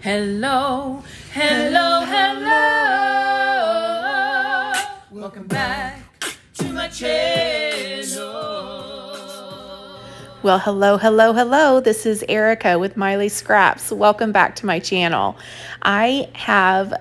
Hello, hello, hello. Welcome back to my channel. Well, hello. This is Erica with Miley Scraps. Welcome back to my channel. I have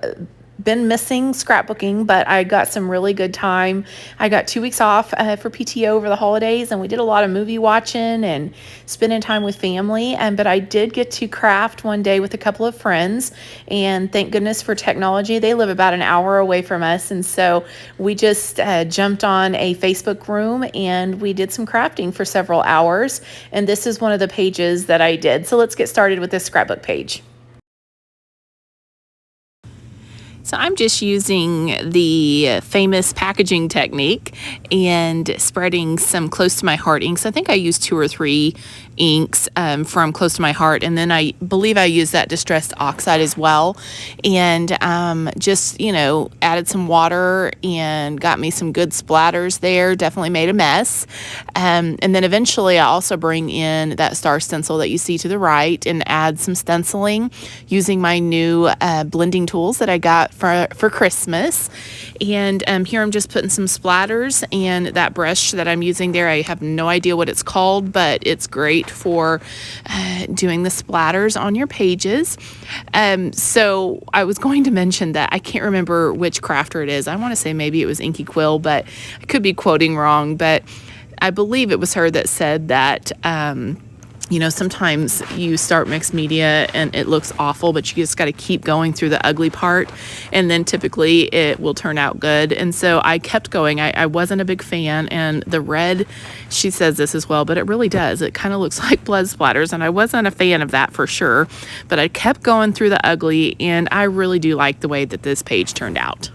been missing scrapbooking, but I got some really good time. I got 2 weeks off for PTO over the holidays, and we did a lot of movie watching and spending time with family. But I did get to craft one day with a couple of friends, and thank goodness for technology. They live about an hour away from us, and so we just jumped on a Facebook room and we did some crafting for several hours. And this is one of the pages that I did. So let's get started with this scrapbook page. So I'm just using the famous packaging technique and spreading some close to my heart inks. I think I used 2 or 3 inks from close to my heart, and then I believe I used that distressed oxide as well, and just added some water and got me some good splatters there. Definitely made a mess, and then eventually I also bring in that star stencil that you see to the right and add some stenciling using my new blending tools that I got for Christmas. And here I'm just putting some splatters, and that brush that I'm using there, I have no idea what it's called, but it's great for doing the splatters on your pages. So I was going to mention that I can't remember which crafter it is. I want to say maybe it was Inky Quill, but I could be quoting wrong, but I believe it was her that said that sometimes you start mixed media and it looks awful, but you just got to keep going through the ugly part, and then typically it will turn out good. And so I kept going. I wasn't a big fan, and the red, she says this as well, but it really does. It kind of looks like blood splatters, and I wasn't a fan of that for sure, but I kept going through the ugly, and I really do like the way that this page turned out.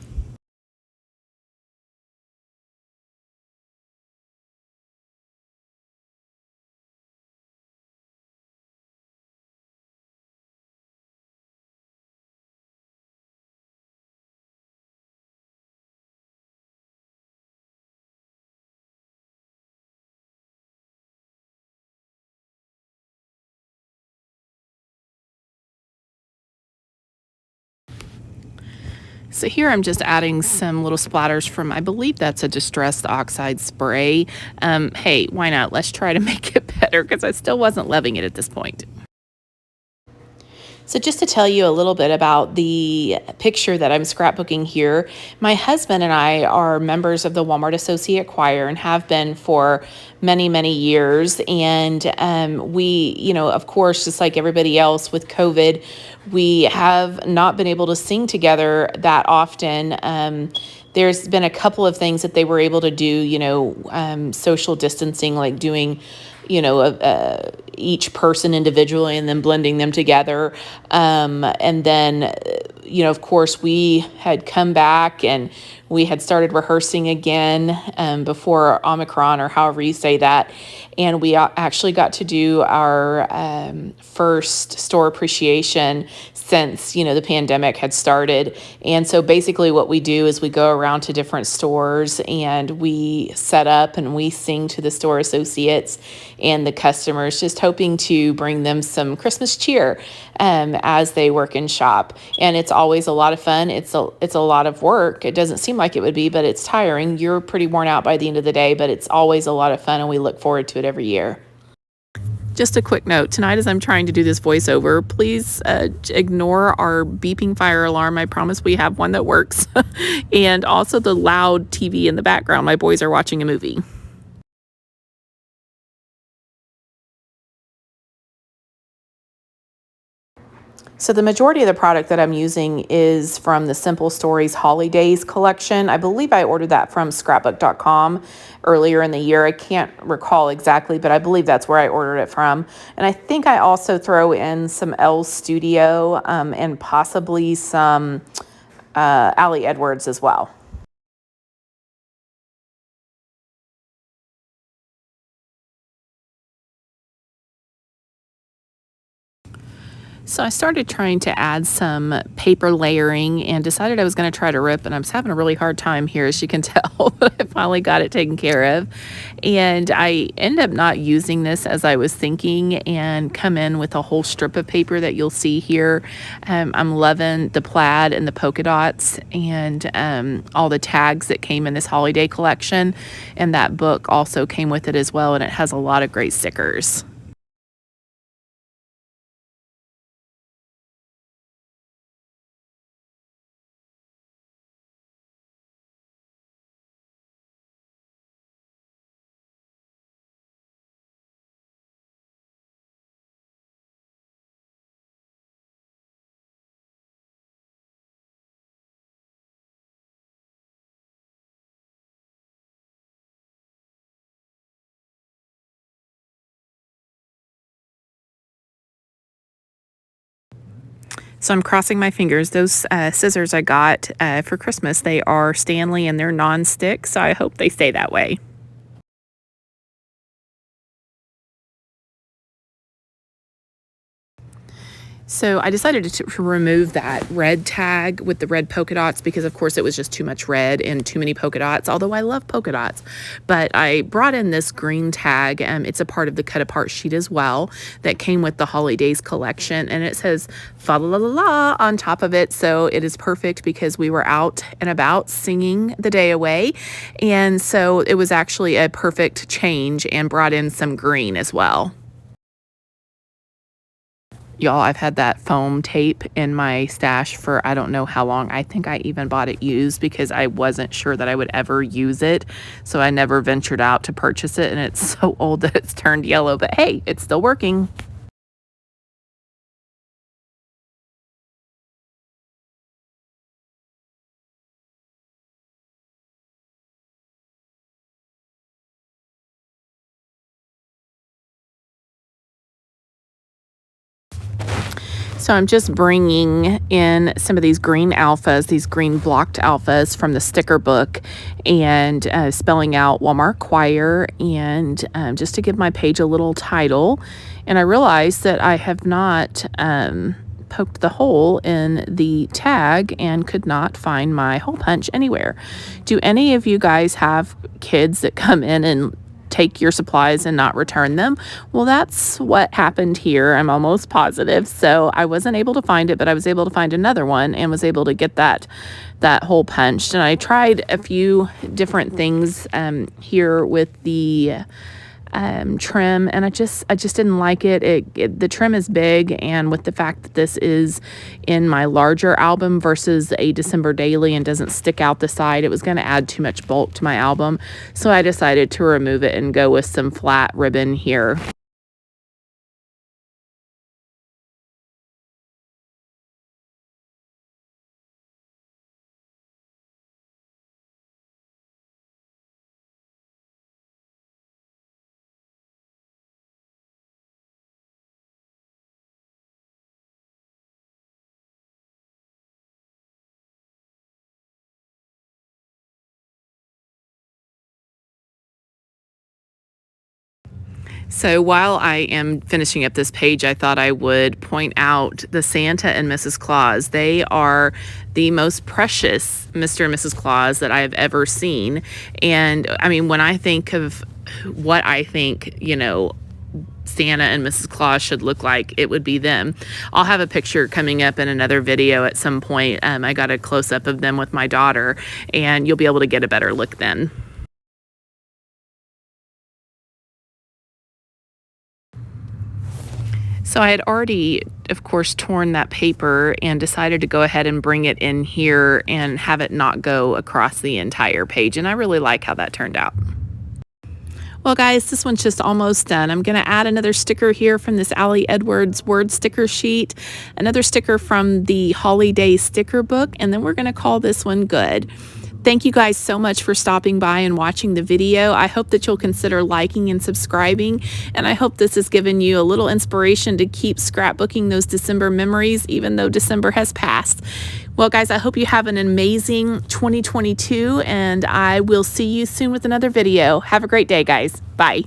So here I'm just adding some little splatters from, I believe that's a distressed oxide spray. Hey, why not? Let's try to make it better, because I still wasn't loving it at this point. So just to tell you a little bit about the picture that I'm scrapbooking here, my husband and I are members of the Walmart Associate Choir and have been for many, many years. And we, of course, just like everybody else with COVID, we have not been able to sing together that often. There's been a couple of things that they were able to do, social distancing, like doing each person individually and then blending them together. And then, of course, we had come back and we had started rehearsing again before Omicron, or however you say that. And we actually got to do our first store appreciation since, the pandemic had started. And so basically what we do is we go around to different stores and we set up and we sing to the store associates and the customers, just hoping to bring them some Christmas cheer as they work and shop. And it's always a lot of fun. It's a lot of work. It doesn't seem like it would be, but it's tiring. You're pretty worn out by the end of the day, but it's always a lot of fun, and we look forward to it every year. Just a quick note, tonight as I'm trying to do this voiceover, please ignore our beeping fire alarm. I promise we have one that works. And also the loud TV in the background. My boys are watching a movie. So the majority of the product that I'm using is from the Simple Stories Holidays collection. I believe I ordered that from Scrapbook.com earlier in the year. I can't recall exactly, but I believe that's where I ordered it from. And I think I also throw in some Elle Studio and possibly some Ali Edwards as well. So I started trying to add some paper layering and decided I was going to try to rip, and I was having a really hard time here, as you can tell, but I finally got it taken care of. And I ended up not using this as I was thinking and come in with a whole strip of paper that you'll see here. I'm loving the plaid and the polka dots and all the tags that came in this holiday collection. And that book also came with it as well, and it has a lot of great stickers. So I'm crossing my fingers. Those scissors I got for Christmas, they are Stanley and they're non-stick, so I hope they stay that way. So I decided to remove that red tag with the red polka dots because, of course, it was just too much red and too many polka dots, although I love polka dots. But I brought in this green tag. It's a part of the cut-apart sheet as well that came with the Holidays collection, and it says fa la la la on top of it. So it is perfect because we were out and about singing the day away, and so it was actually a perfect change and brought in some green as well. Y'all, I've had that foam tape in my stash for I don't know how long. I think I even bought it used because I wasn't sure that I would ever use it. So I never ventured out to purchase it, and it's so old that it's turned yellow. But hey, it's still working. So I'm just bringing in some of these green alphas, these green blocked alphas from the sticker book, and spelling out Walmart Choir, and just to give my page a little title. And I realized that I have not poked the hole in the tag and could not find my hole punch anywhere. Do any of you guys have kids that come in and take your supplies and not return them? Well, that's what happened here. I'm almost positive. So I wasn't able to find it, but I was able to find another one and was able to get that hole punched. And I tried a few different things here with the trim, and I just didn't like it. The trim is big, and with the fact that this is in my larger album versus a December daily and doesn't stick out the side, it was going to add too much bulk to my album. So I decided to remove it and go with some flat ribbon here. So while I am finishing up this page, I thought I would point out the Santa and Mrs. Claus. They are the most precious Mr. and Mrs. Claus that I have ever seen. And I mean, when I think of what I think, Santa and Mrs. Claus should look like, it would be them. I'll have a picture coming up in another video at some point. I got a close-up of them with my daughter, and you'll be able to get a better look then. So I had already, of course, torn that paper and decided to go ahead and bring it in here and have it not go across the entire page. And I really like how that turned out. Well, guys, this one's just almost done. I'm going to add another sticker here from this Allie Edwards word sticker sheet, another sticker from the Holiday sticker book, and then we're going to call this one good. Thank you guys so much for stopping by and watching the video. I hope that you'll consider liking and subscribing, and I hope this has given you a little inspiration to keep scrapbooking those December memories, even though December has passed. Well, guys, I hope you have an amazing 2022, and I will see you soon with another video. Have a great day, guys. Bye.